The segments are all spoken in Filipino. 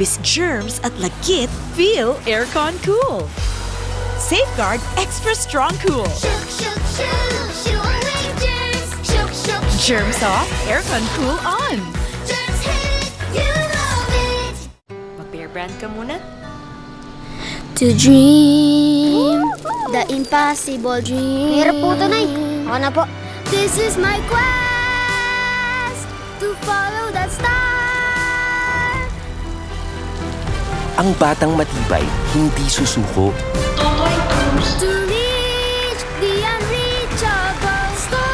Imbis germs at lagkit, feel aircon cool. Safeguard extra strong cool. Shook, shook, shook, shoo away germs. Shook, shook, Germs off, aircon cool on. germs hit, you love it. Mag-Bear Brand ka muna. To dream the impossible dream. Hirap po ito, Nay. Ako na po. This is my quest to follow that star. Ang batang matibay, hindi susuko. To reach the unreachable star.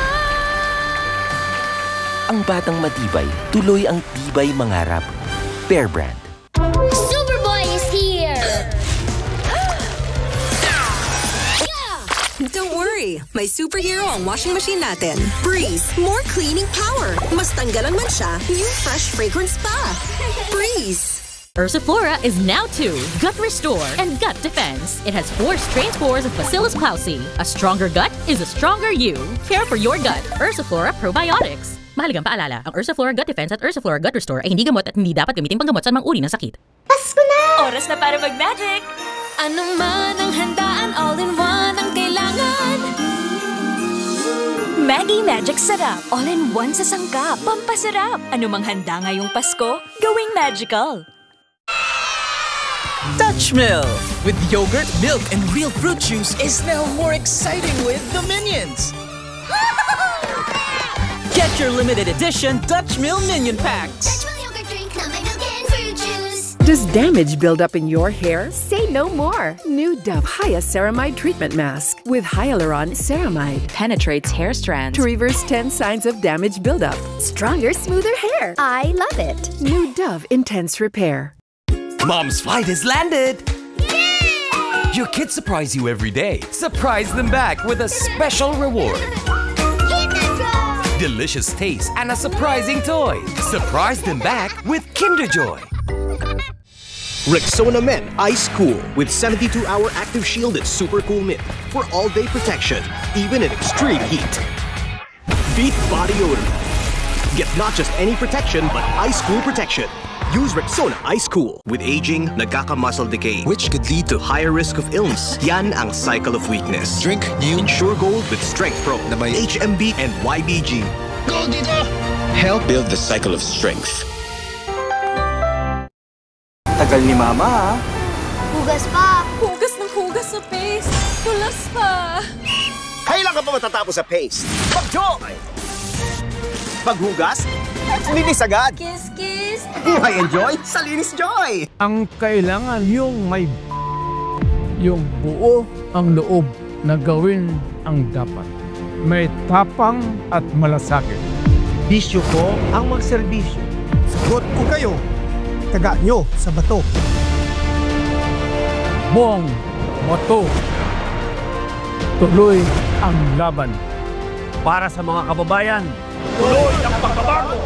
Ang batang matibay, tuloy ang tibay mangarap. Bear Brand. Superboy is here. Don't worry, may superhero ang washing machine natin. Breeze, more cleaning power. Mas tanggalan man siya, new fresh fragrance pa. Breeze. Ursiflora is now 2, Gut Restore and Gut Defense. It has 4 strain spores of Bacillus plausi. A stronger gut is a stronger you. Care for your gut. Ursiflora Probiotics. Mahalagang paalala, ang Ursiflora Gut Defense at Ursiflora Gut Restore ay hindi gamot at hindi dapat gamitin panggamot sa mga uri ng sakit. Pasko na! Oras na para mag-magic! Ano man ang handaan, all-in-one ang kailangan. Maggie Magic Sarap. All-in-one sa sangkap. Pampasarap. Ano mang handa ngayong Pasko, gawing magical. Dutch Mill! With yogurt, milk, and real fruit juice is now more exciting with the Minions! Get your limited edition Dutch Mill Minion Packs! Dutch Mill yogurt drink, na may milk and fruit juice. Does damage build up in your hair? Say no more. New Dove Hyaceramide Treatment Mask with Hyaluron Ceramide Penetrates hair strands to reverse 10 signs of damage buildup. Stronger, smoother hair. I love it. New Dove Intense Repair. Mom's flight has landed! Yay! Your kids surprise you every day. Surprise them back with a special reward. Kinder Joy! Delicious taste and a surprising toy. Surprise them back with Kinder Joy. Rexona Men Ice Cool with 72-hour active shield and super cool mint for all-day protection, even in extreme heat. Beat body odor. Get not just any protection, but ice cool protection. Use Rexona Ice Cool. With aging, nagkaka-muscle decay, which could lead to higher risk of illness. Yan ang cycle of weakness. Drink new Ensure Gold with Strength Pro na may HMB and YBG. Go dito! Help build the cycle of strength. Tagal ni Mama, Hugas pa. Hugas ng hugas sa face. Tulas pa. Kailan ka pa matatapos sa paste? Pag-joy! Paghugas? Linis agad! Kiss, kiss. May enjoy sa Linis Joy! Ang kailangan yung may yung buo ang loob na gawin ang dapat. May tapang at malasakit. Bisyo ko ang magserbisyo. Sagot ko kayo. Taga nyo sa bato. Buong bato. Tuloy ang laban. Para sa mga kababayan, tuloy ang pagbabago!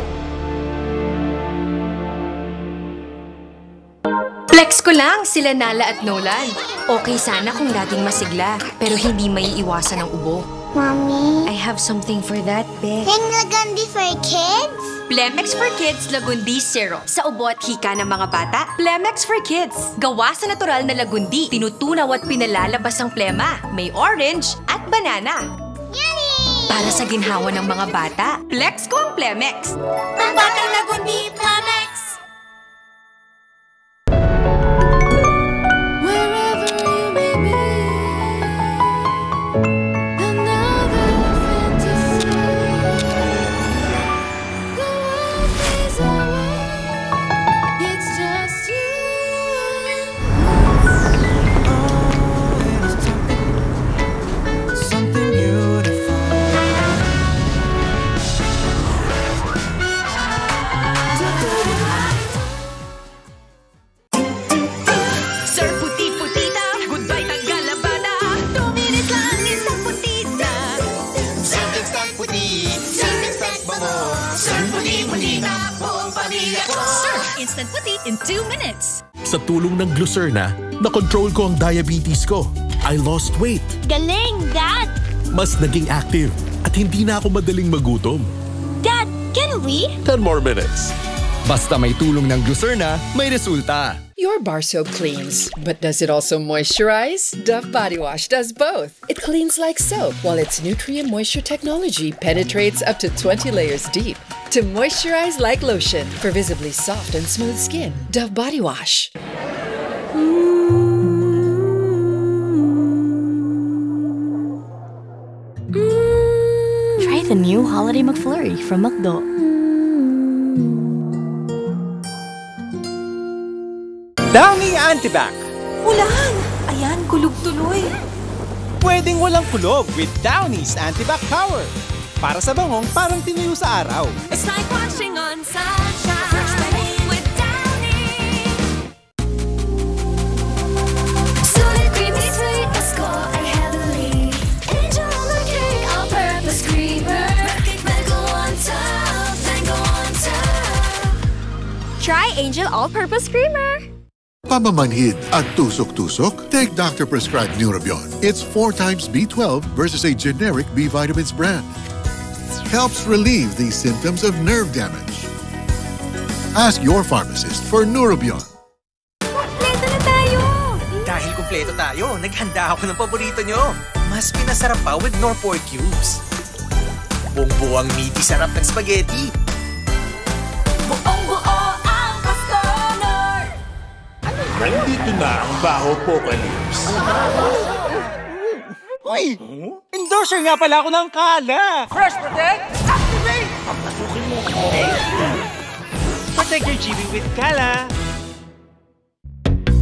Flex ko lang sila Nala at Nolan. Okay sana kung laging masigla, pero hindi maiiwasan ang ubo. Mommy, I have something for that, Beck. yung Lagundi for kids? Plemex for Kids Lagundi Zero. Sa ubo at hika ng mga bata, Plemex for Kids. Gawa sa natural na lagundi, tinutunaw at pinalalabas ang plema. May orange at banana. Yummy! Para sa ginhawa ng mga bata, Plex ko ang Plemex. Pambatang Lagundi, Plamex! Instant puti in 2 minutes. Sa tulong ng Glucerna, na-control ko ang diabetes ko. I lost weight. Galing, Dad! Mas naging active at hindi na ako madaling magutom. Dad, can we? 10 more minutes. Basta may tulong ng Glucerna, may resulta. Your bar soap cleans, but does it also moisturize? Dove Body Wash does both. It cleans like soap, while its Nutrient Moisture technology penetrates up to 20 layers deep to moisturize like lotion for visibly soft and smooth skin. Dove Body Wash. Try the new Holiday McFlurry from McDo. Downy Antibac. Ulan! Ayan, kulog tuloy. Pwedeng walang kulob with Downy's Antibac Power. Para sa bangong parang tinuyo sa araw. It's like washing on sunshine. Fresh banging with Downy. Solid, creamy, sweet, Pasko ay heavenly. Angel on the cake, all-purpose creamer. Mango on top, mango on top. Try Angel All-Purpose Creamer. Pamamanhid at tusok-tusok? Take doctor-prescribed Neurobion. It's 4 times B12 versus a generic B vitamins brand. Helps relieve these symptoms of nerve damage. Ask your pharmacist for Neurobion. Kompleto na tayo! Dahil kumpleto tayo, naghanda ako ng paborito nyo. Mas pinasarap pa with Knorr Pork Cubes. Buong-buo ang meaty sarap ng spaghetti. Buong-buo ang Pasko, Knorr! Nandito na ang Baho Pocalypse. Uy! Endorser nga pala ako ng Kala! Fresh Protect, activate! Papasukin mo ko. Protect your GB with Kala.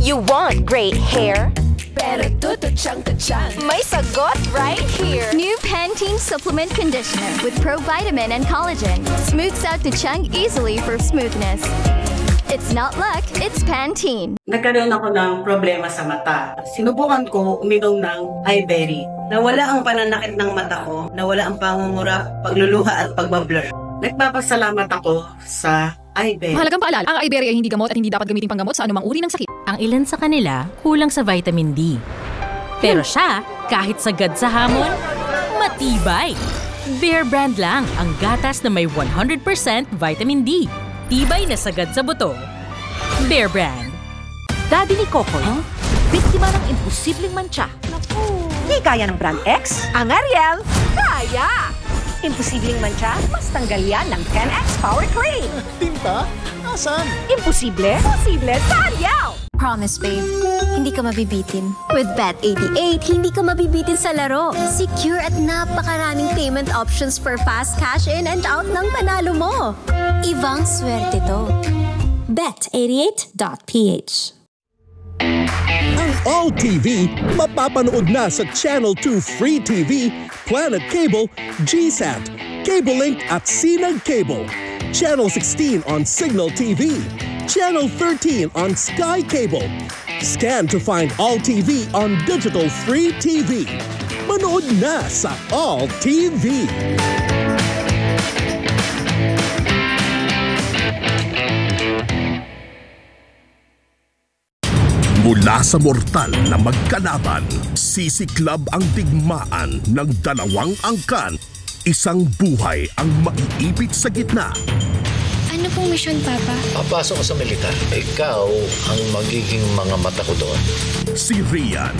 You want great hair? Pero tututsang-tutsang. May sagot right here. New Pantene Supplement Conditioner with provitamin and collagen. Smooths out to chunk easily for smoothness. It's not luck, it's Pantene. Nagkaroon ako ng problema sa mata. Sinubukan ko uminom ng iBerry. Nawala ang pananakit ng mata ko, nawala ang pangungura, pagluluha at pagbablur. Nagpapasalamat ako sa iBerry. Mahalagang paalala, ang iBerry ay hindi gamot at hindi dapat gamitin panggamot sa anumang uri ng sakit. Ang ilan sa kanila kulang sa vitamin D. Pero siya, kahit sagad sa hamon, matibay. Bear Brand lang ang gatas na may 100% vitamin D. Tibay na sagad sa buto. Bear Brand. Daddy ni Kokoy, biktima ng imposibleng mantsa. Di kaya ng Brand X? Ang Ariel, kaya! Imposibleng mantsa, mas tanggal yan ng 10X Power Cream. Tinta? Asan? Imposible? Posible sa Ariel! Promise, babe. Hindi ka mabibitin. With Bet88, hindi ka mabibitin sa laro. Secure at napakaraming payment options for fast cash in and out ng panalo mo. Ibang swerte to. Bet88.ph. Ang All TV mapapanood na sa Channel 2 Free TV, Planet Cable, GSAT, Cable Link at Sinag Cable. Channel 16 on Signal TV. Channel 13 on Sky Cable. Scan to find All TV on Digital Free TV. Manood na sa All TV. Mula sa mortal na magkalaban, sisiklab ang digmaan ng dalawang angkan. Isang buhay ang maiipit sa gitna. Ano pong mission, Papa? Papasok ka sa militar. Ikaw ang magiging mga mata ko doon. Si Rian,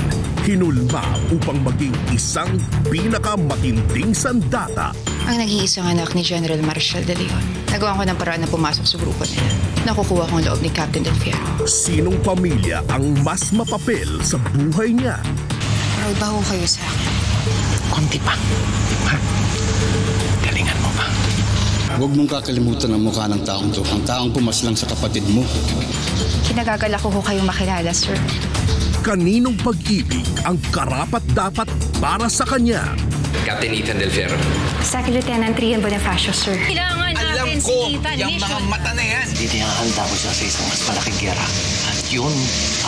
hinulma upang maging isang pinakamatinding sandata. Ang nag-iisang anak ni General Marshal De Leon. Nagawa ko ng paraan na pumasok sa grupo nila. Nakukuha ko ang loob ni Captain Del Fierro. Sinong pamilya ang mas mapapel sa buhay niya? Proud ba ho kayo sa akin? Kunti pa. Ha? Galingan mo pa. Huwag mong kakalimutan ang mukha ng taong to. Ang taong pumaslang sa kapatid mo. Kinagagalak ko kayong makilala, sir. Kaninong pag-ibig ang karapat-dapat para sa kanya? Captain Ethan Del Fierro. Second Lieutenant Rian Bonifacio, sir. Kailangan natin si Ethan. Yung mga mata na yan. Hindi handa ko siya sa isang mas malaking gera. At yun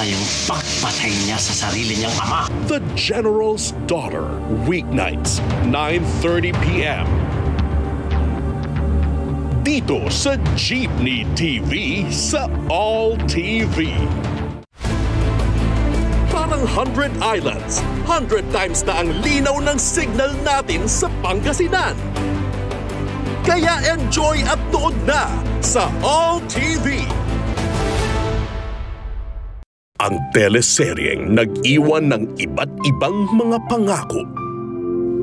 ay ang pagpatay niya sa sarili niyang ama. The General's Daughter. Weeknights, 9:30 p.m. Dito sa Jeepney TV sa All TV. Parang 100 islands, 100 times na ang linaw ng signal natin sa Pangasinan. Kaya enjoy at tuod na sa All TV. Ang teleseryeng nag-iwan ng iba't ibang mga pangako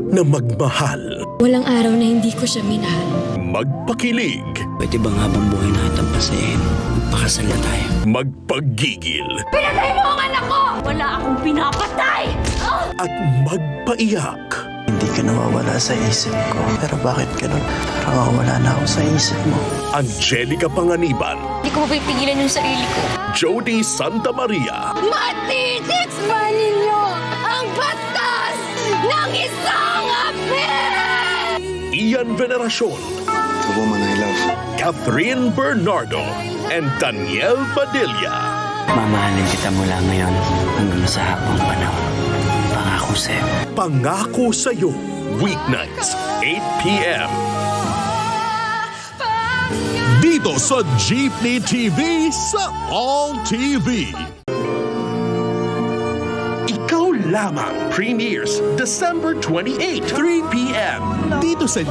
na magmahal. Walang araw na hindi ko siya minahal. Magpakilig. Pwede bang habang buhay natin pasayin? Magpakasal na tayo. Magpagigil. Pinatay mo ang anak ko! Wala akong pinapatay! At magpaiyak. Hindi ka nawawala sa isip ko. Pero bakit ganun? Parang wala na ako sa isip mo. Angelica Panganiban. Hindi ko mapipigilan yung sarili ko. Jody Santa Maria. Matitikman ba ninyo ang batas ng isang apel? Ian Veneracion. The woman I love. Catherine Bernardo. And Daniel Padilla. Mamahalin kita mula ngayon hanggang sa habang panahon. Pangako sa'yo. Pangako sa'yo. Weeknights, 8 p.m. Dito sa Jeepney TV sa All TV. Ikaw lamang premieres December 28, 3 p.m. Dito sa